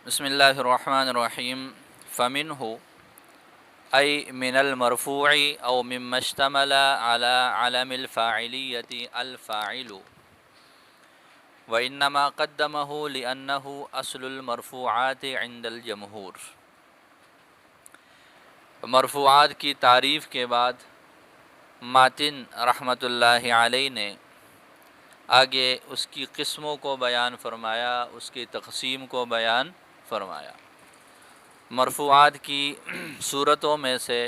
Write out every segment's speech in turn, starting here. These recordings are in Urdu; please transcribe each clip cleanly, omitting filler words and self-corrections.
بسم اللہ الرحمن الرحیم فمنہ ای من المرفوع او مما اشتمل على علم الفاعلیت الفاعل وانما قدمه لأنه اصل المرفوعات عند الجمہور۔ مرفوعات کی تعریف کے بعد ماتن رحمۃ اللہ علیہ نے آگے اس کی قسموں کو بیان فرمایا، اس کی تقسیم کو بیان فرمایا۔ مرفوعات کی صورتوں میں سے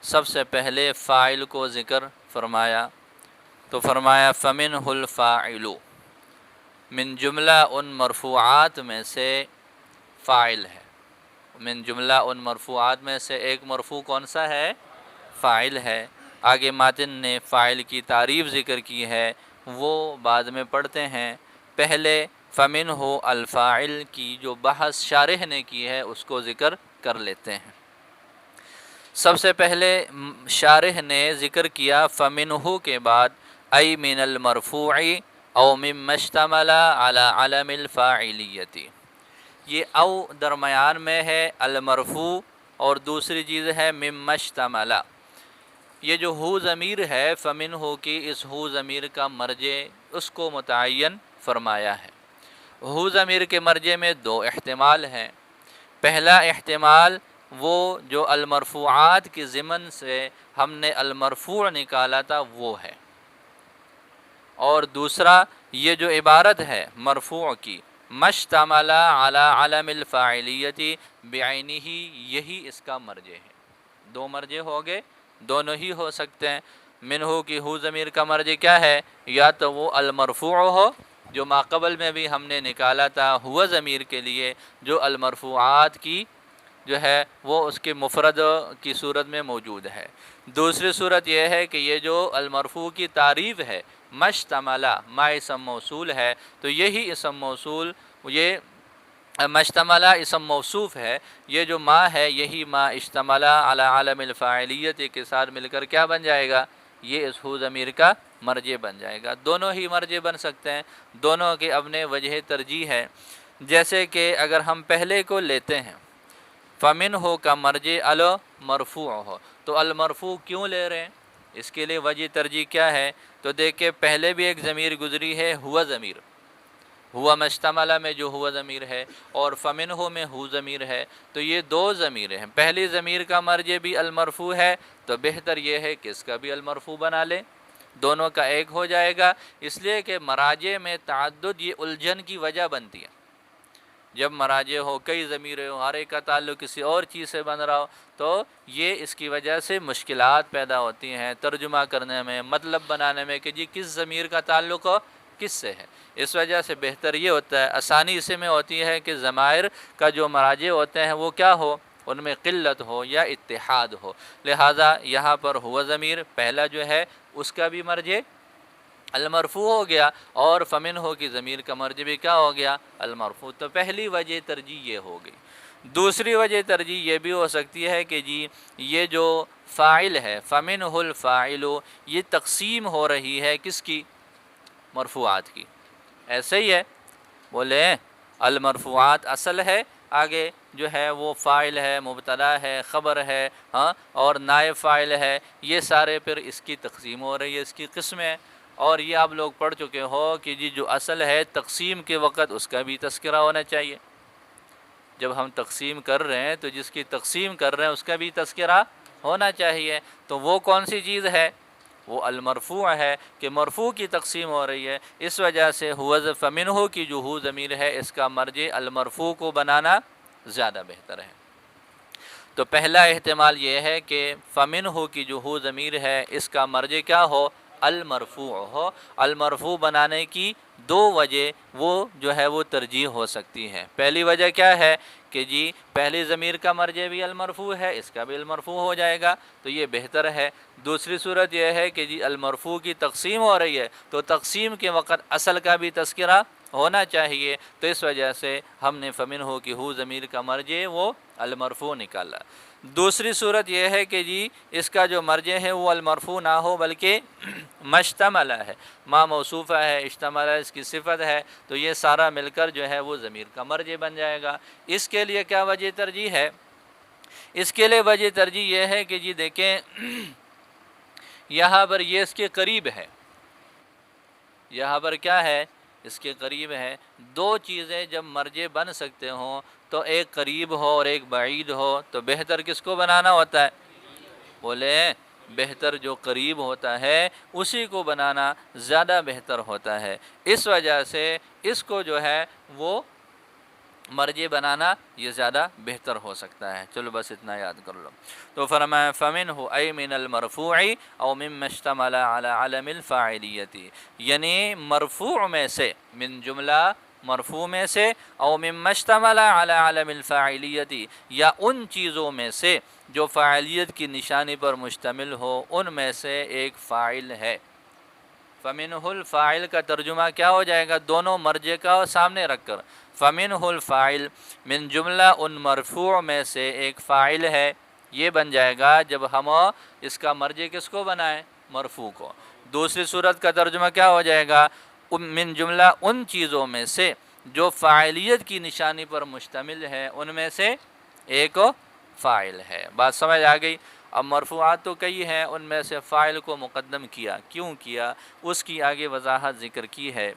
سب سے پہلے فاعل کو ذکر فرمایا تو فرمایا فمنہ الفاعل، من جملہ ان مرفوعات میں سے فاعل ہے۔ من جملہ ان مرفوعات میں سے ایک مرفوع کون سا ہے؟ فاعل ہے۔ آگے ماتن نے فاعل کی تعریف ذکر کی ہے، وہ بعد میں پڑھتے ہیں۔ پہلے فمنہ الفاعل کی جو بحث شارح نے کی ہے اس کو ذکر کر لیتے ہیں۔ سب سے پہلے شارح نے ذکر کیا فمنہ کے بعد ای من المرفوع او مما اشتمل علی علم الفاعلیت، یہ او درمیان میں ہے المرفوع اور دوسری چیز ہے مما اشتمل۔ یہ جو ہو ضمیر ہے فمنہ کی، اس ہو ضمیر کا مرجع اس کو متعین فرمایا ہے۔ ہو ضمیر کے مرجع میں دو احتمال ہیں۔ پہلا احتمال وہ جو المرفوعات کی ضمن سے ہم نے المرفوع نکالا تھا وہ ہے، اور دوسرا یہ جو عبارت ہے مرفوع کی مشتمل علی علم الفاعلیت بعینہ، یہی اس کا مرجع ہے۔ دو مرجع ہو گئے، دونوں ہی ہو سکتے ہیں۔ منہ کی ہو ضمیر کا مرجع کیا ہے؟ یا تو وہ المرفوع ہو جو ماقبل میں بھی ہم نے نکالا تھا ہوا ضمیر کے لیے، جو المرفوعات کی جو ہے وہ اس کے مفرد کی صورت میں موجود ہے۔ دوسری صورت یہ ہے کہ یہ جو المرفوع کی تعریف ہے مشتمل، ما اسم موصول ہے، تو یہی اسم موصول، یہ مشتمل اسم موصوف ہے، یہ جو ما ہے یہی ما اشتمل علی عالم الفاعلیت کے ساتھ مل کر کیا بن جائے گا؟ یہ اس ہو ضمیر کا مرجع بن جائے گا۔ دونوں ہی مرجع بن سکتے ہیں، دونوں کے اپنے وجہ ترجیح ہے۔ جیسے کہ اگر ہم پہلے کو لیتے ہیں فمنہ کا مرجع المرفوع ہو، تو المرفوع کیوں لے رہے ہیں؟ اس کے لیے وجہ ترجیح کیا ہے؟ تو دیکھیں پہلے بھی ایک ضمیر گزری ہے ہوا ضمیر، ہوا مشتملہ میں جو ہوا ضمیر ہے اور فمنہ میں ہو ضمیر ہے، تو یہ دو ضمیریں ہیں۔ پہلی ضمیر کا مرجع بھی المرفوع ہے تو بہتر یہ ہے کہ اس کا بھی المرفوع بنا لیں، دونوں کا ایک ہو جائے گا۔ اس لیے کہ مراجع میں تعدد یہ الجھن کی وجہ بنتی ہے۔ جب مراجع ہو، کئی ضمیریں ہو، ہر ایک کا تعلق کسی اور چیز سے بن رہا ہو، تو یہ اس کی وجہ سے مشکلات پیدا ہوتی ہیں ترجمہ کرنے میں، مطلب بنانے میں کہ جی کس ضمیر کا تعلق ہو کس سے ہے۔ اس وجہ سے بہتر یہ ہوتا ہے، آسانی اس میں ہوتی ہے کہ ضمائر کا جو مراجع ہوتے ہیں وہ کیا ہو، ان میں قلت ہو یا اتحاد ہو۔ لہٰذا یہاں پر ہوا ضمیر پہلا جو ہے اس کا بھی مرجع المرفوع ہو گیا، اور فمنہ کی ضمیر کا مرجع بھی کیا ہو گیا؟ المرفوع۔ تو پہلی وجہ ترجیح یہ ہو گئی۔ دوسری وجہ ترجیح یہ بھی ہو سکتی ہے کہ جی یہ جو فاعل ہے فمنہ الفاعل، یہ تقسیم ہو رہی ہے کس کی؟ مرفوعات کی۔ ایسے ہی ہے، بولے المرفوعات اصل ہے، آگے جو ہے وہ فاعل ہے، مبتدا ہے، خبر ہے، ہاں، اور نائب فاعل ہے، یہ سارے پھر اس کی تقسیم ہو رہی ہے، اس کی قسمیں۔ اور یہ آپ لوگ پڑھ چکے ہو کہ جی جو اصل ہے تقسیم کے وقت اس کا بھی تذکرہ ہونا چاہیے۔ جب ہم تقسیم کر رہے ہیں تو جس کی تقسیم کر رہے ہیں اس کا بھی تذکرہ ہونا چاہیے۔ تو وہ کون سی چیز ہے؟ وہ المرفوع ہے، کہ مرفوع کی تقسیم ہو رہی ہے، اس وجہ سے ہوا فمنہ کی جو ہو ضمیر ہے اس کا مرجع المرفوع کو بنانا زیادہ بہتر ہے۔ تو پہلا احتمال یہ ہے کہ فمنہ کی جو ہو ضمیر ہے اس کا مرجع کیا ہو؟ المرفوع ہو۔ المرفوع بنانے کی دو وجہ وہ جو ہے وہ ترجیح ہو سکتی ہے۔ پہلی وجہ کیا ہے کہ جی پہلی ضمیر کا مرجع بھی المرفوع ہے، اس کا بھی المرفوع ہو جائے گا تو یہ بہتر ہے۔ دوسری صورت یہ ہے کہ جی المرفوع کی تقسیم ہو رہی ہے تو تقسیم کے وقت اصل کا بھی تذکرہ ہونا چاہیے، تو اس وجہ سے ہم نے فمنہ کی ہو ضمیر کا مرجع وہ المرفوع نکالا۔ دوسری صورت یہ ہے کہ جی اس کا جو مرجع ہے وہ المرفوع نہ ہو بلکہ مشتمل ہے، ما موصوفہ ہے، اشتمل ہے، اس کی صفت ہے، تو یہ سارا مل کر جو ہے وہ ضمیر کا مرجع بن جائے گا۔ اس کے لیے کیا وجہ ترجیح ہے؟ اس کے لیے وجہ ترجیح یہ ہے کہ جی دیکھیں یہاں پر یہ اس کے قریب ہے، یہاں پر کیا ہے؟ اس کے قریب ہے۔ دو چیزیں جب مرجع بن سکتے ہوں تو ایک قریب ہو اور ایک بعید ہو، تو بہتر کس کو بنانا ہوتا ہے؟ بولے بہتر جو قریب ہوتا ہے اسی کو بنانا زیادہ بہتر ہوتا ہے، اس وجہ سے اس کو جو ہے وہ مرجع بنانا یہ زیادہ بہتر ہو سکتا ہے۔ چلو بس اتنا یاد کر لو۔ تو فرمایا فَمِنْهُ أَيْ مِنَ الْمَرْفُوعِ أَوْ مِمَّا اشْتَمَلَ عَلَى عَلَمِ الْفَاعِلِيَّةِ، یعنی مرفوع میں سے، من جملہ مرفوع میں سے، او مما اشتمل علی علم الفاعلیت، یا ان چیزوں میں سے جو فاعلیت کی نشانی پر مشتمل ہو، ان میں سے ایک فاعل ہے۔ فَمِنْهُ الفاعل کا ترجمہ کیا ہو جائے گا؟ دونوں مرجع کا سامنے رکھ کر فَمِنْهُ الفاعل، من جملہ ان مرفوع میں سے ایک فاعل ہے، یہ بن جائے گا جب ہم اس کا مرجع کس کو بنائیں؟ مرفوع کو۔ دوسری صورت کا ترجمہ کیا ہو جائے گا؟ من جملہ ان چیزوں میں سے جو فاعلیت کی نشانی پر مشتمل ہے، ان میں سے ایک فاعل ہے۔ بات سمجھ آ گئی؟ اب مرفوعات تو کئی ہیں، ان میں سے فاعل کو مقدم کیا، کیوں کیا؟ اس کی آگے وضاحت ذکر کی ہے۔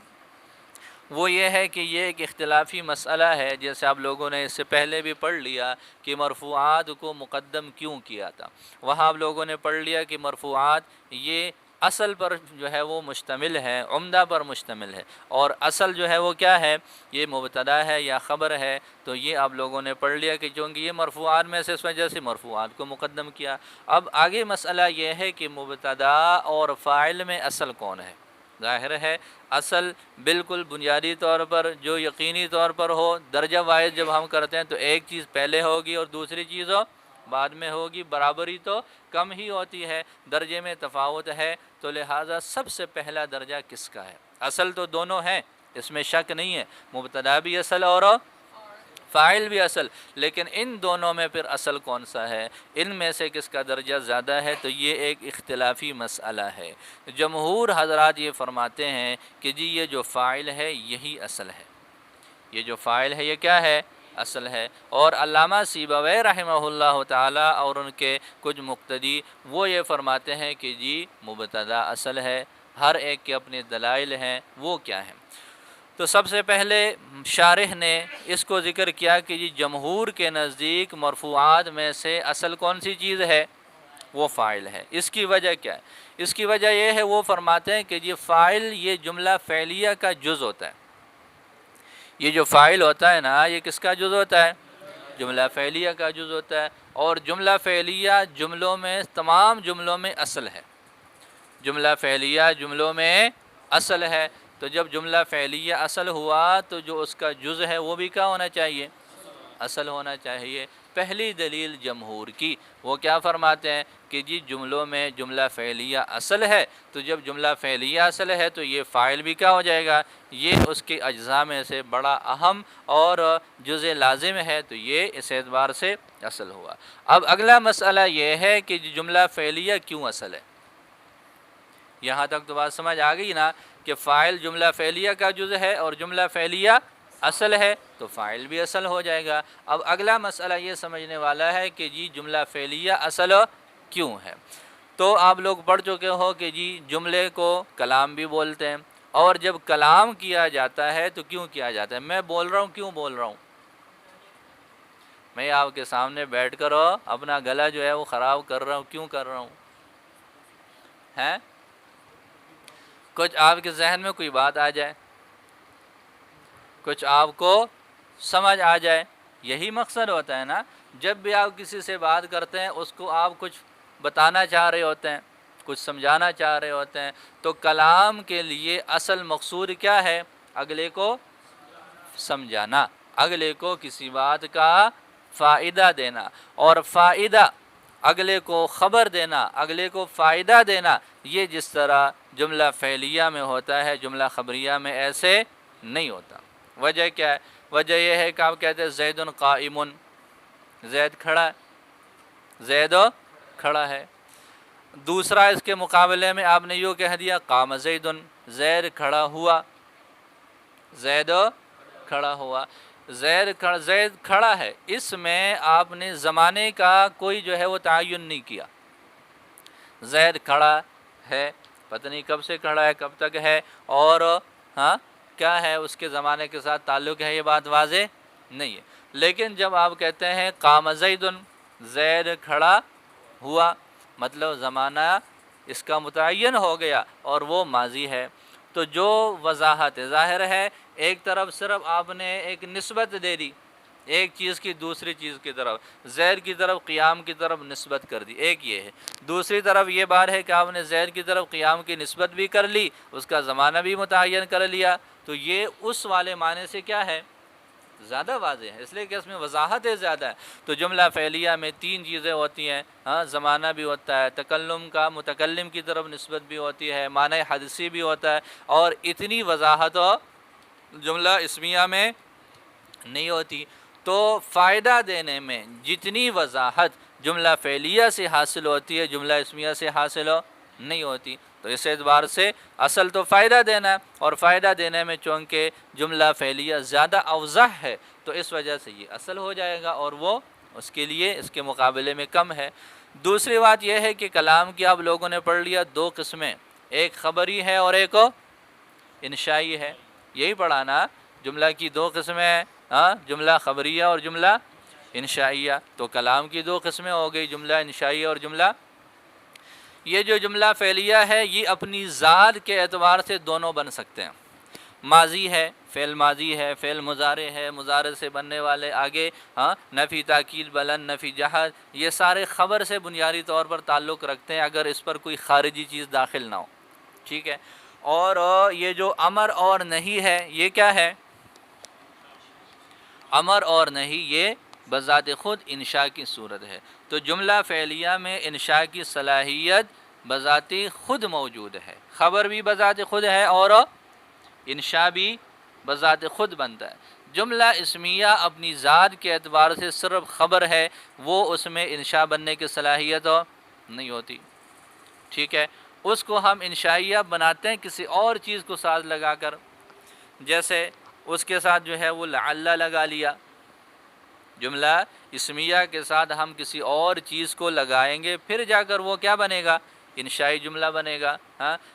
وہ یہ ہے کہ یہ ایک اختلافی مسئلہ ہے، جیسے آپ لوگوں نے اس سے پہلے بھی پڑھ لیا کہ مرفوعات کو مقدم کیوں کیا تھا۔ وہاں آپ لوگوں نے پڑھ لیا کہ مرفوعات یہ اصل پر جو ہے وہ مشتمل ہے، عمدہ پر مشتمل ہے، اور اصل جو ہے وہ کیا ہے؟ یہ مبتدا ہے یا خبر ہے۔ تو یہ آپ لوگوں نے پڑھ لیا کہ چونکہ یہ مرفوعات میں سے، اس وجہ سے مرفوعات کو مقدم کیا۔ اب آگے مسئلہ یہ ہے کہ مبتدا اور فاعل میں اصل کون ہے؟ ظاہر ہے اصل بالکل بنیادی طور پر جو یقینی طور پر ہو، درجہ وائز جب ہم کرتے ہیں تو ایک چیز پہلے ہوگی اور دوسری چیز بعد میں ہوگی، برابری تو کم ہی ہوتی ہے، درجے میں تفاوت ہے، تو لہٰذا سب سے پہلا درجہ کس کا ہے؟ اصل تو دونوں ہیں، اس میں شک نہیں ہے، مبتدا بھی اصل اور فاعل بھی اصل، لیکن ان دونوں میں پھر اصل کون سا ہے؟ ان میں سے کس کا درجہ زیادہ ہے؟ تو یہ ایک اختلافی مسئلہ ہے۔ جمہور حضرات یہ فرماتے ہیں کہ جی یہ جو فاعل ہے یہی اصل ہے، یہ جو فاعل ہے یہ کیا ہے؟ اصل ہے۔ اور علامہ سیبویہ رحمہ اللہ تعالی اور ان کے کچھ مقتدی وہ یہ فرماتے ہیں کہ جی مبتدا اصل ہے، ہر ایک کے اپنے دلائل ہیں، وہ کیا ہیں؟ تو سب سے پہلے شارح نے اس کو ذکر کیا کہ جی جمہور کے نزدیک مرفوعات میں سے اصل کون سی چیز ہے؟ وہ فاعل ہے۔ اس کی وجہ کیا ہے؟ اس کی وجہ یہ ہے، وہ فرماتے ہیں کہ جی فاعل یہ جملہ فعلیہ کا جز ہوتا ہے۔ یہ جو فاعل ہوتا ہے نا، یہ کس کا جز ہوتا ہے؟ جملہ فعلیہ کا جز ہوتا ہے، اور جملہ فعلیہ جملوں میں، تمام جملوں میں اصل ہے۔ جملہ فعلیہ جملوں میں اصل ہے، تو جب جملہ فعلیہ اصل ہوا تو جو اس کا جز ہے وہ بھی کیا ہونا چاہیے؟ اصل ہونا چاہیے۔ پہلی دلیل جمہور کی وہ کیا فرماتے ہیں کہ جی جملوں میں جملہ فعلیہ اصل ہے، تو جب جملہ فعلیہ اصل ہے تو یہ فاعل بھی کیا ہو جائے گا؟ یہ اس کے اجزاء میں سے بڑا اہم اور جز لازم ہے، تو یہ اس اعتبار سے اصل ہوا۔ اب اگلا مسئلہ یہ ہے کہ جملہ فعلیہ کیوں اصل ہے؟ یہاں تک تو بات سمجھ آ گئی نا کہ فاعل جملہ فعلیہ کا جز ہے اور جملہ فعلیہ اصل ہے، تو فاعل بھی اصل ہو جائے گا۔ اب اگلا مسئلہ یہ سمجھنے والا ہے کہ جی جملہ فعلیہ اصل کیوں ہے؟ تو آپ لوگ پڑھ چکے ہو کہ جی جملے کو کلام بھی بولتے ہیں، اور جب کلام کیا جاتا ہے تو کیوں کیا جاتا ہے؟ میں بول رہا ہوں، کیوں بول رہا ہوں؟ میں آپ کے سامنے بیٹھ کر اپنا گلا جو ہے وہ خراب کر رہا ہوں، کیوں کر رہا ہوں؟ ہیں؟ کچھ آپ کے ذہن میں کوئی بات آ جائے، کچھ آپ کو سمجھ آ جائے، یہی مقصد ہوتا ہے نا۔ جب بھی آپ کسی سے بات کرتے ہیں اس کو آپ کچھ بتانا چاہ رہے ہوتے ہیں، کچھ سمجھانا چاہ رہے ہوتے ہیں، تو کلام کے لیے اصل مقصود کیا ہے؟ اگلے کو سمجھانا، اگلے کو کسی بات کا فائدہ دینا، اور فائدہ اگلے کو خبر دینا، اگلے کو فائدہ دینا، یہ جس طرح جملہ فعلیہ میں ہوتا ہے جملہ خبریہ میں ایسے نہیں ہوتا۔ وجہ کیا ہے؟ وجہ یہ ہے کہ آپ کہتے ہیں زید قائم، زید کھڑا ہے، زید کھڑا ہے۔ دوسرا اس کے مقابلے میں آپ نے یوں کہہ دیا قام زید، زید کھڑا ہوا، زید کھڑا ہوا، زید کھڑا ہے، اس میں آپ نے زمانے کا کوئی جو ہے وہ تعین نہیں کیا۔ زید کھڑا ہے، پتہ نہیں کب سے کھڑا ہے، کب تک ہے، اور ہاں کیا ہے اس کے زمانے کے ساتھ تعلق ہے، یہ بات واضح نہیں ہے۔ لیکن جب آپ کہتے ہیں قام زید، زید کھڑا ہوا، مطلب زمانہ اس کا متعین ہو گیا اور وہ ماضی ہے، تو جو وضاحت ظاہر ہے، ایک طرف صرف آپ نے ایک نسبت دے دی ایک چیز کی دوسری چیز کی طرف، زید کی طرف قیام کی طرف نسبت کر دی، ایک یہ ہے۔ دوسری طرف یہ بات ہے کہ آپ نے زید کی طرف قیام کی نسبت بھی کر لی، اس کا زمانہ بھی متعین کر لیا، تو یہ اس والے معنی سے کیا ہے، زیادہ واضح ہے، اس لیے کہ اس میں وضاحت زیادہ ہے۔ تو جملہ فعلیہ میں تین چیزیں ہوتی ہیں، ہاں زمانہ بھی ہوتا ہے، تکلم کا متکلم کی طرف نسبت بھی ہوتی ہے، معنی حدثی بھی ہوتا ہے، اور اتنی وضاحت جملہ اسمیہ میں نہیں ہوتی۔ تو فائدہ دینے میں جتنی وضاحت جملہ فعلیہ سے حاصل ہوتی ہے، جملہ اسمیہ سے حاصل نہیں ہوتی۔ تو اس اعتبار سے اصل تو فائدہ دینا ہے، اور فائدہ دینے میں چونکہ جملہ فعلیہ زیادہ اوضح ہے، تو اس وجہ سے یہ اصل ہو جائے گا، اور وہ اس کے لیے اس کے مقابلے میں کم ہے۔ دوسری بات یہ ہے کہ کلام کی آپ لوگوں نے پڑھ لیا دو قسمیں، ایک خبری ہے اور ایک انشائی ہے، یہی پڑھانا، جملہ کی دو قسمیں، جملہ خبریہ اور جملہ انشائیہ۔ تو کلام کی دو قسمیں ہو گئی، جملہ انشائیہ اور جملہ۔ یہ جو جملہ فعلیہ ہے یہ اپنی ذات کے اعتبار سے دونوں بن سکتے ہیں، ماضی ہے، فعل ماضی ہے، فعل مضارع ہے، مضارع سے بننے والے آگے نفی تاکید بلند، نفی جہد، یہ سارے خبر سے بنیادی طور پر تعلق رکھتے ہیں اگر اس پر کوئی خارجی چیز داخل نہ ہو، ٹھیک ہے۔ اور یہ جو امر اور نہیں ہے، یہ کیا ہے، امر اور نہیں، یہ بذات خود انشاء کی صورت ہے۔ تو جملہ فعلیہ میں انشاء کی صلاحیت بذات خود موجود ہے، خبر بھی بذات خود ہے اور انشاء بھی بذات خود بنتا ہے۔ جملہ اسمیہ اپنی ذات کے اعتبار سے صرف خبر ہے، وہ اس میں انشاء بننے کی صلاحیت نہیں ہوتی، ٹھیک ہے۔ اس کو ہم انشائیہ بناتے ہیں کسی اور چیز کو ساتھ لگا کر، جیسے اس کے ساتھ جو ہے وہ لعل لگا لیا، جملہ اسمیہ کے ساتھ ہم کسی اور چیز کو لگائیں گے، پھر جا کر وہ کیا بنے گا، انشائی جملہ بنے گا۔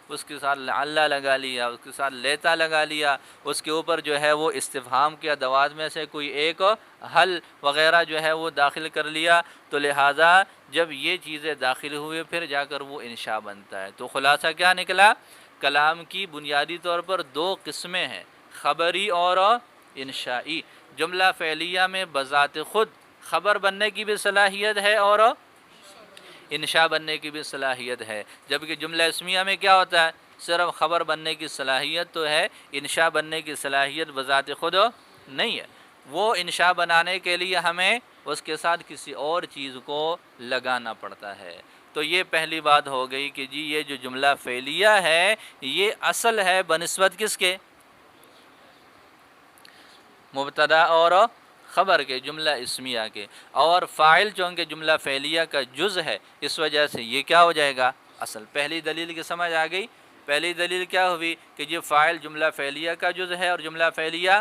اس کے ساتھ لعل لگا لیا، اس کے ساتھ لیتا لگا لیا، اس کے اوپر جو ہے وہ استفہام کے ادوات میں سے کوئی ایک حل وغیرہ جو ہے وہ داخل کر لیا، تو لہٰذا جب یہ چیزیں داخل ہوئے پھر جا کر وہ انشاء بنتا ہے۔ تو خلاصہ کیا نکلا، کلام کی بنیادی طور پر دو قسمیں ہیں، خبری اور انشائی۔ جملہ فعلیہ میں بذات خود خبر بننے کی بھی صلاحیت ہے اور انشاء بننے کی بھی صلاحیت ہے، جبکہ جملہ اسمیہ میں کیا ہوتا ہے، صرف خبر بننے کی صلاحیت تو ہے، انشاء بننے کی صلاحیت بذات خود نہیں ہے۔ وہ انشاء بنانے کے لیے ہمیں اس کے ساتھ کسی اور چیز کو لگانا پڑتا ہے۔ تو یہ پہلی بات ہو گئی کہ جی یہ جو جملہ فعلیہ ہے یہ اصل ہے بنسبت کس کے، مبتدا اور خبر کے، جملہ اسمیہ کے، اور فاعل چونکہ جملہ فعلیہ کا جز ہے اس وجہ سے یہ کیا ہو جائے گا، اصل۔ پہلی دلیل کی سمجھ آ گئی، پہلی دلیل کیا ہوئی کہ یہ فاعل جملہ فعلیہ کا جز ہے اور جملہ فعلیہ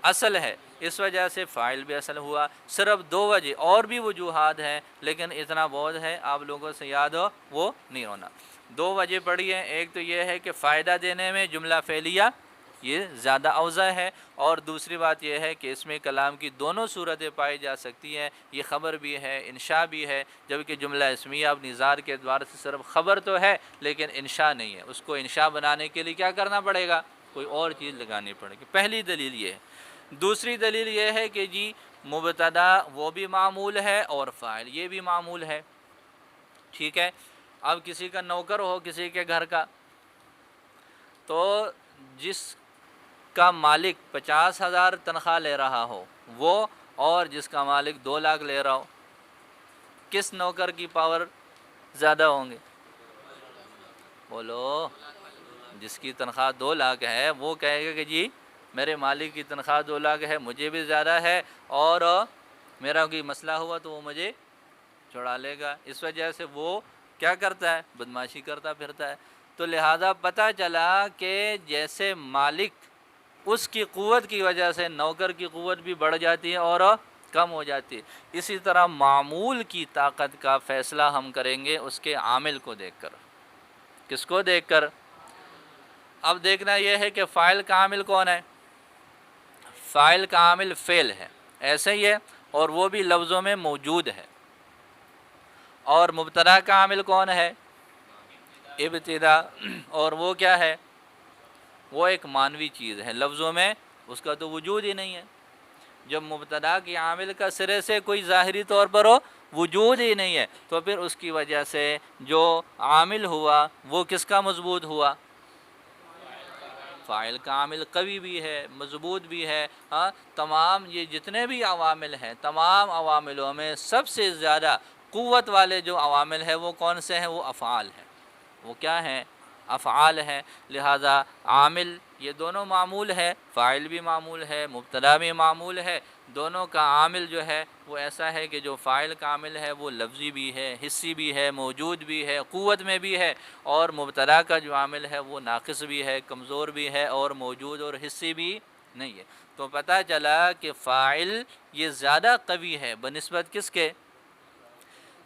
اصل ہے، اس وجہ سے فاعل بھی اصل ہوا۔ صرف دو وجہ، اور بھی وجوہات ہیں لیکن اتنا بہت ہے آپ لوگوں سے یاد ہو وہ نہیں ہونا۔ دو وجہ پڑھی ہیں، ایک تو یہ ہے کہ فائدہ دینے میں جملہ فعلیہ یہ زیادہ اوضح ہے، اور دوسری بات یہ ہے کہ اس میں کلام کی دونوں صورتیں پائی جا سکتی ہیں، یہ خبر بھی ہے، انشاء بھی ہے، جبکہ جملہ اسمیہ اپنی ذات کے اعتبار سے صرف خبر تو ہے لیکن انشاء نہیں ہے، اس کو انشاء بنانے کے لیے کیا کرنا پڑے گا، کوئی اور چیز لگانی پڑے گی۔ پہلی دلیل یہ ہے۔ دوسری دلیل یہ ہے کہ جی مبتدا وہ بھی معمول ہے اور فاعل یہ بھی معمول ہے، ٹھیک ہے۔ اب کسی کا نوکر ہو کسی کے گھر کا، تو جس کا مالک 50,000 تنخواہ لے رہا ہو وہ، اور جس کا مالک 2 لاکھ لے رہا ہو، کس نوکر کی پاور زیادہ ہوں گے، بولو، جس کی تنخواہ 2 لاکھ ہے وہ کہے گا کہ جی میرے مالک کی تنخواہ 2 لاکھ ہے، مجھے بھی زیادہ ہے، اور میرا کوئی مسئلہ ہوا تو وہ مجھے چھڑا لے گا، اس وجہ سے وہ کیا کرتا ہے؟ بدمعاشی کرتا پھرتا ہے۔ تو لہٰذا پتہ چلا کہ جیسے مالک اس کی قوت کی وجہ سے نوکر کی قوت بھی بڑھ جاتی ہے اور کم ہو جاتی ہے، اسی طرح معمول کی طاقت کا فیصلہ ہم کریں گے اس کے عامل کو دیکھ کر۔ کس کو دیکھ کر؟ اب دیکھنا یہ ہے کہ فاعل کا عامل کون ہے؟ فاعل کا عامل فعل ہے، ایسے ہی ہے، اور وہ بھی لفظوں میں موجود ہے۔ اور مبتدا کا عامل کون ہے؟ ابتدا، اور وہ کیا ہے؟ وہ ایک معنوی چیز ہے، لفظوں میں اس کا تو وجود ہی نہیں ہے۔ جب مبتدا کی عامل کا سرے سے کوئی ظاہری طور پر وجود ہی نہیں ہے تو پھر اس کی وجہ سے جو عامل ہوا وہ کس کا مضبوط ہوا؟ فاعل کا عامل قوی بھی ہے، مضبوط بھی ہے۔ ہاں، تمام یہ جتنے بھی عوامل ہیں، تمام عواملوں میں سب سے زیادہ قوت والے جو عوامل ہیں وہ کون سے ہیں؟ وہ افعال ہیں۔ وہ کیا ہیں؟ افعال ہیں۔ لہذا عامل یہ دونوں معمول ہے، فاعل بھی معمول ہے، مبتدا بھی معمول ہے، دونوں کا عامل جو ہے وہ ایسا ہے کہ جو فاعل کا عامل ہے وہ لفظی بھی ہے، حسی بھی ہے، موجود بھی ہے، قوت میں بھی ہے، اور مبتدا کا جو عامل ہے وہ ناقص بھی ہے، کمزور بھی ہے، اور موجود اور حسی بھی نہیں ہے۔ تو پتہ چلا کہ فاعل یہ زیادہ قوی ہے بنسبت کس کے؟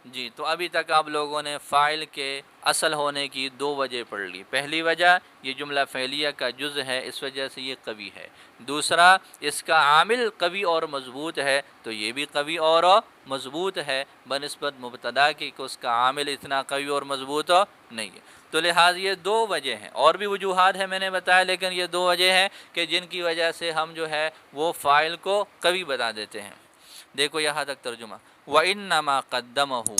جی، تو ابھی تک آپ لوگوں نے فاعل کے اصل ہونے کی دو وجہ پڑھ لی۔ پہلی وجہ یہ جملہ فعلیہ کا جز ہے، اس وجہ سے یہ قوی ہے۔ دوسرا، اس کا عامل قوی اور مضبوط ہے، تو یہ بھی قوی اور مضبوط ہے بنسبت مبتدا کی کہ اس کا عامل اتنا قوی اور مضبوط نہیں ہے۔ تو لہٰذا یہ دو وجہ ہیں، اور بھی وجوہات ہیں میں نے بتایا، لیکن یہ دو وجہ ہیں کہ جن کی وجہ سے ہم جو ہے وہ فاعل کو قوی بتا دیتے ہیں۔ دیکھو یہاں تک ترجمہ، وَإِنَّمَا قَدَّمَهُ،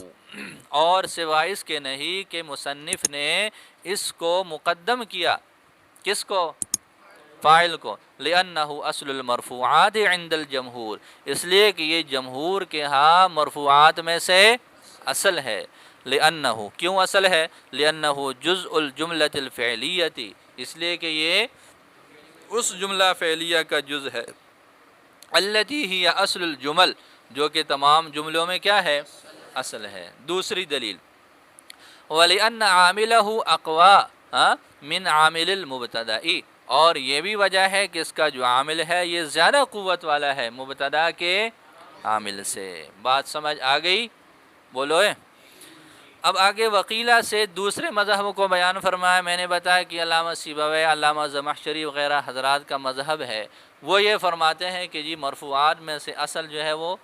اور سوائے اس کے نہیں کہ مصنف نے اس کو مقدم کیا، کس کو؟ فاعل کو، لِأَنَّهُ أَصْلُ الْمَرْفُوعَاتِ عِنْدَ الْجَمْهُورِ، اس لیے کہ یہ جمہور کے ہاں مرفوعات میں سے اصل ہے۔ لِأَنَّهُ، کیوں اصل ہے؟ لِأَنَّهُ جُزْءُ الْجُمْلَةِ الْفِعْلِيَّةِ، اس لیے کہ یہ اس جملہ فعلیہ کا جز ہے، التي هي اصل الجمل، جو کہ تمام جملوں میں کیا ہے؟ اصل ہے۔ دوسری دلیل، وَلِأَنَّ عَامِلَهُ أَقْوَى مِنْ عَامِلِ الْمُبْتَدَإِ، اور یہ بھی وجہ ہے کہ اس کا جو عامل ہے یہ زیادہ قوت والا ہے مبتدا کے عامل سے۔ بات سمجھ آ گئی؟ بولو۔ اب آگے وقیلہ سے دوسرے مذہب کو بیان فرمایا۔ میں نے بتایا کہ علامہ سیبویہ، علامہ زمخشری وغیرہ حضرات کا مذہب ہے، وہ یہ فرماتے ہیں کہ جی مرفوعات میں سے اصل جو ہے وہ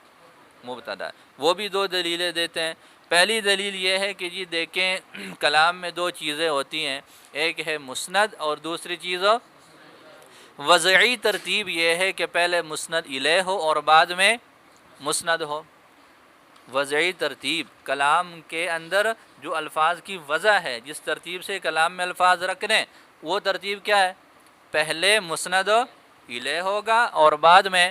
مبتدا ہے۔ وہ بھی دو دلیلیں دیتے ہیں۔ پہلی دلیل یہ ہے کہ جی دیکھیں کلام میں دو چیزیں ہوتی ہیں، ایک ہے مسند اور دوسری چیز وضعی ترتیب یہ ہے کہ پہلے مسند الیہ ہو اور بعد میں مسند ہو۔ وضعی ترتیب کلام کے اندر جو الفاظ کی وضع ہے، جس ترتیب سے کلام میں الفاظ رکھنے، وہ ترتیب کیا ہے؟ پہلے مسند الیہ ہوگا اور بعد میں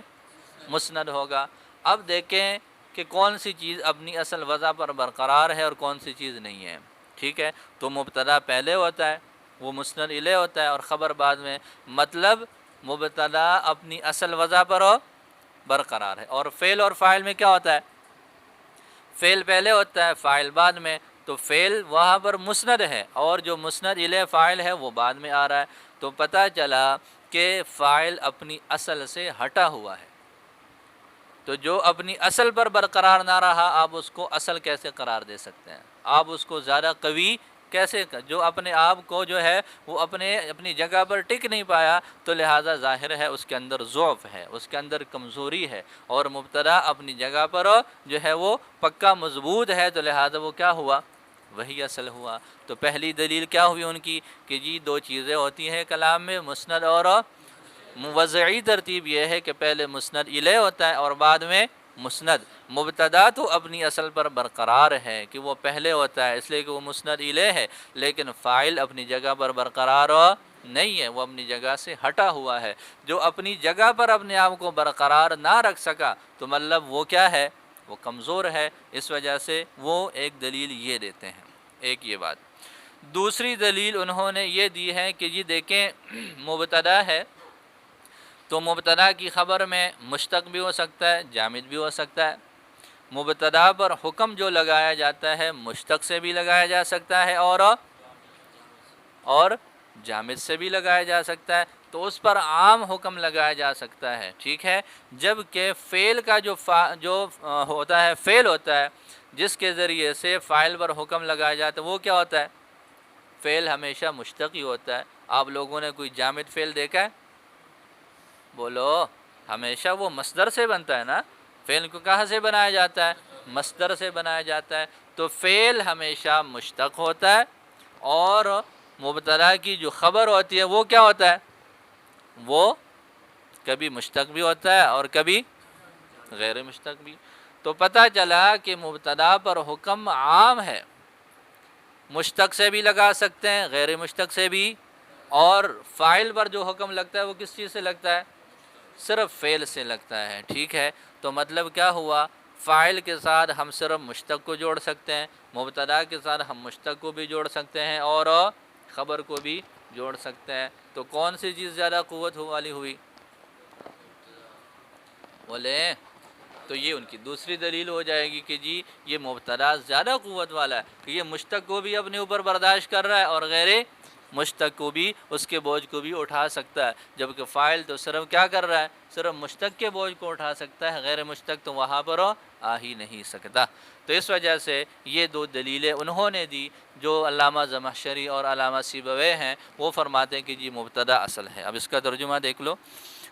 مسند ہوگا۔ اب دیکھیں کہ کون سی چیز اپنی اصل وضع پر برقرار ہے اور کون سی چیز نہیں ہے۔ ٹھیک ہے، تو مبتدا پہلے ہوتا ہے، وہ مسند الیہ ہوتا ہے، اور خبر بعد میں، مطلب مبتدا اپنی اصل وضع پر برقرار ہے۔ اور فعل اور فاعل میں کیا ہوتا ہے؟ فعل پہلے ہوتا ہے، فاعل بعد میں، تو فعل وہاں پر مسند ہے اور جو مسند الیہ فاعل ہے وہ بعد میں آ رہا ہے۔ تو پتہ چلا کہ فاعل اپنی اصل سے ہٹا ہوا ہے، تو جو اپنی اصل پر برقرار نہ رہا، آپ اس کو اصل کیسے قرار دے سکتے ہیں؟ آپ اس کو زیادہ قوی کیسے، جو اپنے آپ کو جو ہے وہ اپنی جگہ پر ٹک نہیں پایا، تو لہٰذا ظاہر ہے اس کے اندر ضعف ہے، اس کے اندر کمزوری ہے، اور مبتدا اپنی جگہ پر جو ہے وہ پکا مضبوط ہے، تو لہٰذا وہ کیا ہوا؟ وہی اصل ہوا۔ تو پہلی دلیل کیا ہوئی ان کی کہ جی دو چیزیں ہوتی ہیں کلام میں، مسند اور وضعی ترتیب یہ ہے کہ پہلے مسند الیہ ہوتا ہے اور بعد میں مسند۔ مبتدا تو اپنی اصل پر برقرار ہے کہ وہ پہلے ہوتا ہے اس لیے کہ وہ مسند الیہ ہے، لیکن فاعل اپنی جگہ پر برقرار نہیں ہے، وہ اپنی جگہ سے ہٹا ہوا ہے۔ جو اپنی جگہ پر اپنے آپ کو برقرار نہ رکھ سکا تو مطلب وہ کیا ہے؟ وہ کمزور ہے۔ اس وجہ سے وہ ایک دلیل یہ دیتے ہیں، ایک یہ بات۔ دوسری دلیل انہوں نے یہ دی ہے کہ جی دیکھیں مبتدا ہے تو مبتدا کی خبر میں مشتق بھی ہو سکتا ہے، جامد بھی ہو سکتا ہے۔ مبتدا پر حکم جو لگایا جاتا ہے مشتق سے بھی لگایا جا سکتا ہے اور جامد سے بھی لگایا جا سکتا ہے، تو اس پر عام حکم لگایا جا سکتا ہے، ٹھیک ہے۔ جبکہ فعل کا جو ہوتا ہے، فعل ہوتا ہے جس کے ذریعے سے فاعل پر حکم لگایا جاتا ہے، وہ کیا ہوتا ہے؟ فعل ہمیشہ مشتق ہی ہوتا ہے۔ آپ لوگوں نے کوئی جامد فعل دیکھا ہے؟ بولو، ہمیشہ وہ مصدر سے بنتا ہے نا۔ فعل کو کہاں سے بنایا جاتا ہے؟ مصدر سے بنایا جاتا ہے۔ تو فعل ہمیشہ مشتق ہوتا ہے، اور مبتدا کی جو خبر ہوتی ہے وہ کیا ہوتا ہے؟ وہ کبھی مشتق بھی ہوتا ہے اور کبھی غیر مشتق بھی۔ تو پتہ چلا کہ مبتدا پر حکم عام ہے، مشتق سے بھی لگا سکتے ہیں، غیر مشتق سے بھی، اور فاعل پر جو حکم لگتا ہے وہ کس چیز سے لگتا ہے؟ صرف فعل سے لگتا ہے، ٹھیک ہے۔ تو مطلب کیا ہوا؟ فاعل کے ساتھ ہم صرف مشتق کو جوڑ سکتے ہیں، مبتدا کے ساتھ ہم مشتق کو بھی جوڑ سکتے ہیں، اور خبر کو بھی جوڑ سکتے ہیں۔ تو کون سی چیز زیادہ قوت والی ہوئی؟ بولے، تو یہ ان کی دوسری دلیل ہو جائے گی کہ جی یہ مبتدا زیادہ قوت والا ہے، کہ یہ مشتق کو بھی اپنے اوپر برداشت کر رہا ہے اور غیر مشتق کو بھی اس کے بوجھ کو بھی اٹھا سکتا ہے، جبکہ فاعل تو صرف کیا کر رہا ہے؟ صرف مشتق کے بوجھ کو اٹھا سکتا ہے، غیر مشتق تو وہاں پر آ ہی نہیں سکتا۔ تو اس وجہ سے یہ دو دلیلیں انہوں نے دی، جو علامہ زمخشری اور علامہ سیبویہ ہیں، وہ فرماتے ہیں کہ جی مبتدا اصل ہے۔ اب اس کا ترجمہ دیکھ لو۔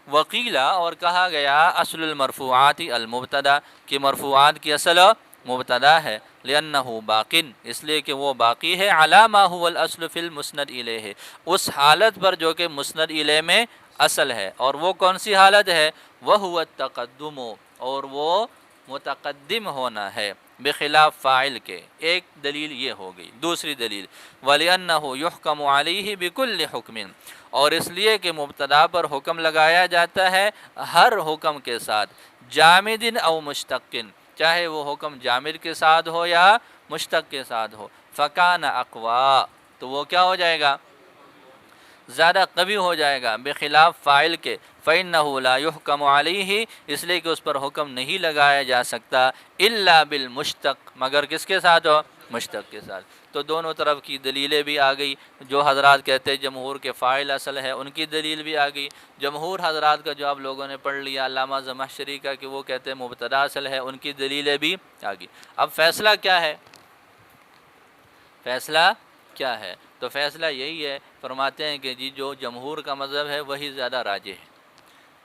وقیلا، اور کہا گیا، اصل المرفوعات المبتدا، کہ مرفوعات کی اصل مبتدا ہے، لأنہ باقن، اس لیے کہ وہ باقی ہے، علی ما هو الاصل فی المسند الیہ، اس حالت پر جو کہ مسند الیہ میں اصل ہے، اور وہ کون سی حالت ہے؟ وہو التقدم، اور وہ متقدم ہونا ہے، بخلاف فاعل کے۔ ایک دلیل یہ ہو گئی۔ دوسری دلیل، وَلِأَنَّهُ يُحْكَمُ عَلَيْهِ بِكُلِّ حُكْمٍ، اور اس لیے کہ مبتدا پر حکم لگایا جاتا ہے ہر حکم کے ساتھ، جامد او مشتقن، چاہے وہ حکم جامد کے ساتھ ہو یا مشتق کے ساتھ ہو، فکان اقوا، تو وہ کیا ہو جائے گا؟ زیادہ قوی ہو جائے گا، بخلاف فاعل کے، فإنه لا يحكم علیہ، اس لیے کہ اس پر حکم نہیں لگایا جا سکتا، الا بالمشتق، مگر کس کے ساتھ ہو؟ مشتق کے ساتھ۔ تو دونوں طرف کی دلیلیں بھی آ گئی۔ جو حضرات کہتے ہیں جمہور کے فاعل اصل ہے، ان کی دلیل بھی آ گئی۔ جمہور حضرات کا جو آپ لوگوں نے پڑھ لیا علامہ زمخشری کا کہ وہ کہتے ہیں مبتدا اصل ہے، ان کی دلیلیں بھی آ گئی۔ اب فیصلہ کیا ہے؟ فیصلہ کیا ہے؟ تو فیصلہ یہی ہے، فرماتے ہیں کہ جی جو جمہور کا مذہب ہے وہی زیادہ راجح ہے،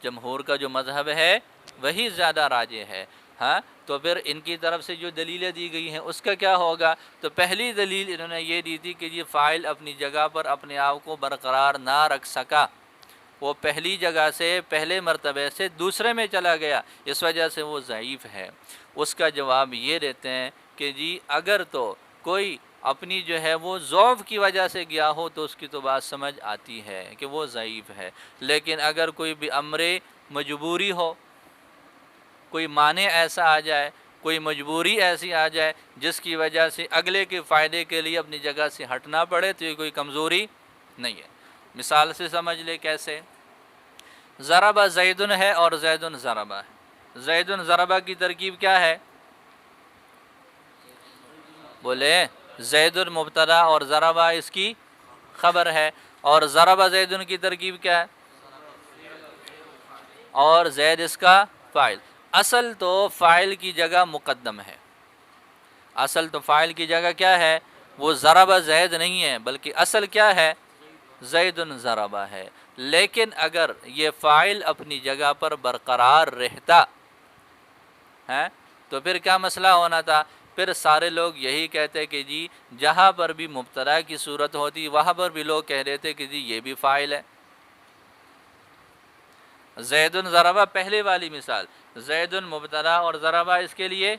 جمہور کا جو مذہب ہے وہی زیادہ راجح ہے۔ ہاں، تو پھر ان کی طرف سے جو دلیلیں دی گئی ہیں اس کا کیا ہوگا؟ تو پہلی دلیل انہوں نے یہ دی تھی کہ یہ فاعل اپنی جگہ پر اپنے آپ کو برقرار نہ رکھ سکا، وہ پہلی جگہ سے، پہلے مرتبے سے دوسرے میں چلا گیا، اس وجہ سے وہ ضعیف ہے۔ اس کا جواب یہ دیتے ہیں کہ جی اگر تو کوئی اپنی جو ہے وہ ضعف کی وجہ سے گیا ہو تو اس کی تو بات سمجھ آتی ہے کہ وہ ضعیف ہے، لیکن اگر کوئی بھی امر مجبوری ہو، کوئی مانع ایسا آ جائے، کوئی مجبوری ایسی آ جائے جس کی وجہ سے اگلے کے فائدے کے لیے اپنی جگہ سے ہٹنا پڑے، تو یہ کوئی کمزوری نہیں ہے۔ مثال سے سمجھ لے، کیسے؟ ضربہ زیدن ہے اور زیدن ضربہ ہے۔ زیدن ضربہ کی ترکیب کیا ہے؟ بولے، زیدن مبتدا اور ضربہ اس کی خبر ہے، اور ضربہ زیدن کی ترکیب کیا ہے؟ اور زید اس کا فاعل۔ اصل تو فاعل کی جگہ مقدم ہے، اصل تو فاعل کی جگہ کیا ہے؟ وہ ضربہ زید نہیں ہے، بلکہ اصل کیا ہے؟ زیدن ضربہ ہے۔ لیکن اگر یہ فاعل اپنی جگہ پر برقرار رہتا ہے تو پھر کیا مسئلہ ہونا تھا؟ پھر سارے لوگ یہی کہتے کہ جی جہاں پر بھی مبتدا کی صورت ہوتی وہاں پر بھی لوگ کہہ دیتے کہ جی یہ بھی فاعل ہے۔ زیدن ضربہ پہلے والی مثال، زیدن مبتدا اور ضربہ اس کے لیے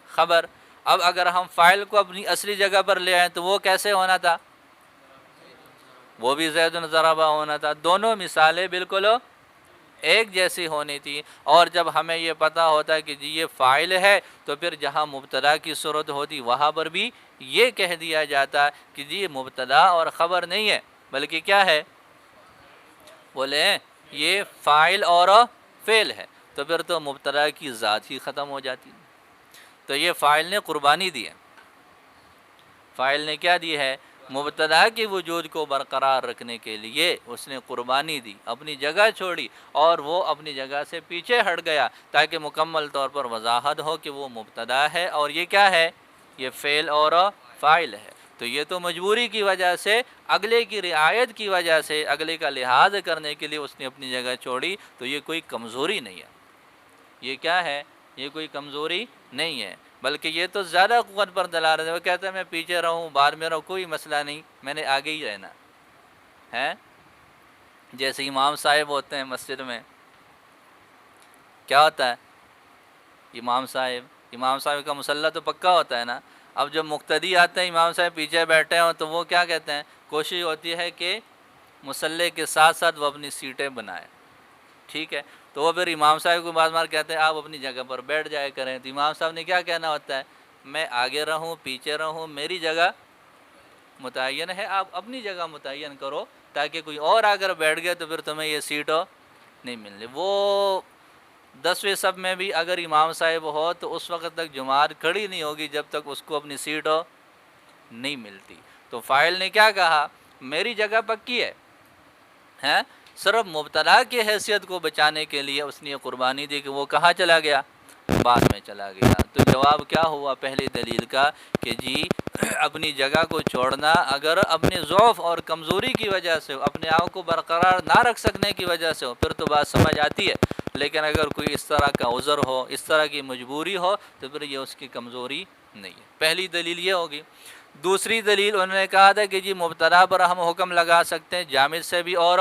خبر۔ اب اگر ہم فاعل کو اپنی اصلی جگہ پر لے آئیں تو وہ کیسے ہونا تھا؟ وہ بھی زیدن ضربہ ہونا تھا۔ دونوں مثالیں بالکل ایک جیسی ہونی تھی، اور جب ہمیں یہ پتہ ہوتا ہے کہ جی یہ فاعل ہے تو پھر جہاں مبتدا کی صورت ہوتی وہاں پر بھی یہ کہہ دیا جاتا کہ جی یہ مبتدا اور خبر نہیں ہے بلکہ کیا ہے؟ بولے، یہ فاعل اور فعل ہے، تو پھر تو مبتدا کی ذات ہی ختم ہو جاتی۔ تو یہ فاعل نے قربانی دی ہے. فاعل نے کیا دی ہے؟ مبتدا کے وجود کو برقرار رکھنے کے لیے اس نے قربانی دی، اپنی جگہ چھوڑی اور وہ اپنی جگہ سے پیچھے ہٹ گیا تاکہ مکمل طور پر وضاحت ہو کہ وہ مبتدا ہے اور یہ کیا ہے؟ یہ فعل اور فاعل ہے. تو یہ تو مجبوری کی وجہ سے، اگلے کی رعایت کی وجہ سے، اگلے کا لحاظ کرنے کے لیے اس نے اپنی جگہ چھوڑی. تو یہ کوئی کمزوری نہیں ہے. یہ کیا ہے؟ یہ کوئی کمزوری نہیں ہے، بلکہ یہ تو زیادہ قوت پر دلالت ہے. وہ کہتا ہے میں پیچھے رہوں، بعد میں رہوں، کوئی مسئلہ نہیں، میں نے آگے ہی رہنا ہے. جیسے امام صاحب ہوتے ہیں مسجد میں، کیا ہوتا ہے؟ امام صاحب کا مصلی تو پکا ہوتا ہے نا. اب جب مقتدی آتے ہیں، امام صاحب پیچھے بیٹھے ہوں، تو وہ کیا کہتے ہیں؟ کوشش ہوتی ہے کہ مصلی کے ساتھ ساتھ وہ اپنی سیٹیں بنائے. ٹھیک ہے، تو وہ پھر امام صاحب کو بعض بار کہتے ہیں آپ اپنی جگہ پر بیٹھ جائے کریں. تو امام صاحب نے کیا کہنا ہوتا ہے؟ میں آگے رہوں پیچھے رہوں، میری جگہ متعین ہے، آپ اپنی جگہ متعین کرو تاکہ کوئی اور اگر بیٹھ گیا تو پھر تمہیں یہ سیٹ نہیں ملنی. وہ 10ویں صف میں بھی اگر امام صاحب ہو تو اس وقت تک جماعت کھڑی نہیں ہوگی جب تک اس کو اپنی سیٹ نہیں ملتی. تو فاعل نے کیا کہا؟ میری جگہ پکی ہے. صرف مبتدا کی حیثیت کو بچانے کے لیے اس نے یہ قربانی دی کہ وہ کہاں چلا گیا؟ بعد میں چلا گیا. تو جواب کیا ہوا پہلی دلیل کا کہ جی اپنی جگہ کو چھوڑنا اگر اپنے ضعف اور کمزوری کی وجہ سے ہو، اپنے آپ کو برقرار نہ رکھ سکنے کی وجہ سے ہو، پھر تو بات سمجھ آتی ہے. لیکن اگر کوئی اس طرح کا عذر ہو، اس طرح کی مجبوری ہو، تو پھر یہ اس کی کمزوری نہیں ہے. پہلی دلیل یہ ہوگی. دوسری دلیل انہوں نے کہا تھا کہ جی مبتدا پر ہم حکم لگا سکتے ہیں جامد سے بھی اور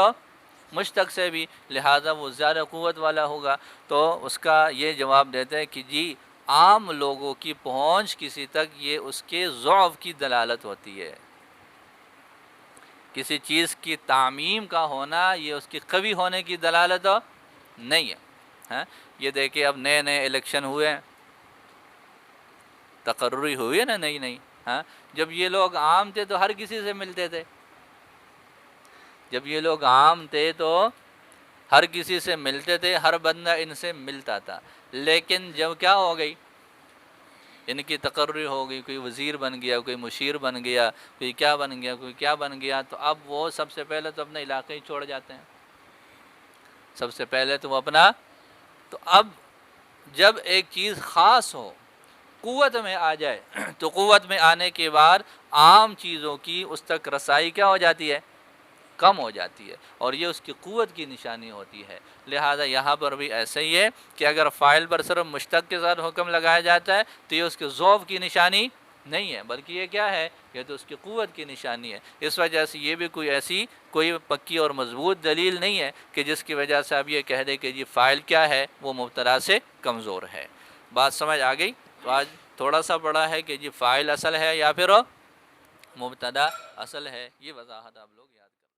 مشتق سے بھی، لہٰذا وہ زیادہ قوت والا ہوگا. تو اس کا یہ جواب دیتے ہیں کہ جی عام لوگوں کی پہنچ کسی تک یہ اس کے ضعف کی دلالت ہوتی ہے. کسی چیز کی تعمیم کا ہونا یہ اس کی قوی ہونے کی دلالت نہیں ہے. یہ دیکھیں اب نئے نئے الیکشن ہوئے ہیں، تقرری ہوئی ہے نا نئی. جب یہ لوگ عام تھے تو ہر کسی سے ملتے تھے. جب یہ لوگ عام تھے تو ہر کسی سے ملتے تھے، ہر بندہ ان سے ملتا تھا. لیکن جب کیا ہو گئی، ان کی تقرری ہو گئی، کوئی وزیر بن گیا، کوئی مشیر بن گیا، کوئی کیا بن گیا، کوئی کیا بن گیا، تو اب وہ سب سے پہلے تو اپنا علاقہ ہی چھوڑ جاتے ہیں. سب سے پہلے تو وہ اپنا. تو اب جب ایک چیز خاص ہو، قوت میں آ جائے، تو قوت میں آنے کے بعد عام چیزوں کی اس تک رسائی کیا ہو جاتی ہے؟ کم ہو جاتی ہے، اور یہ اس کی قوت کی نشانی ہوتی ہے. لہٰذا یہاں پر بھی ایسا ہی ہے کہ اگر فاعل پر صرف مشتق کے ساتھ حکم لگایا جاتا ہے تو یہ اس کے ضعف کی نشانی نہیں ہے، بلکہ یہ کیا ہے؟ یہ تو اس کی قوت کی نشانی ہے. اس وجہ سے یہ بھی کوئی پکی اور مضبوط دلیل نہیں ہے کہ جس کی وجہ سے آپ یہ کہہ دیں کہ جی فاعل کیا ہے؟ وہ مبتدا سے کمزور ہے. بات سمجھ آ گئی؟ تو آج تھوڑا سا پڑا ہے کہ جی فاعل اصل ہے یا پھر مبتدا اصل ہے. یہ وضاحت آپ لوگ یاد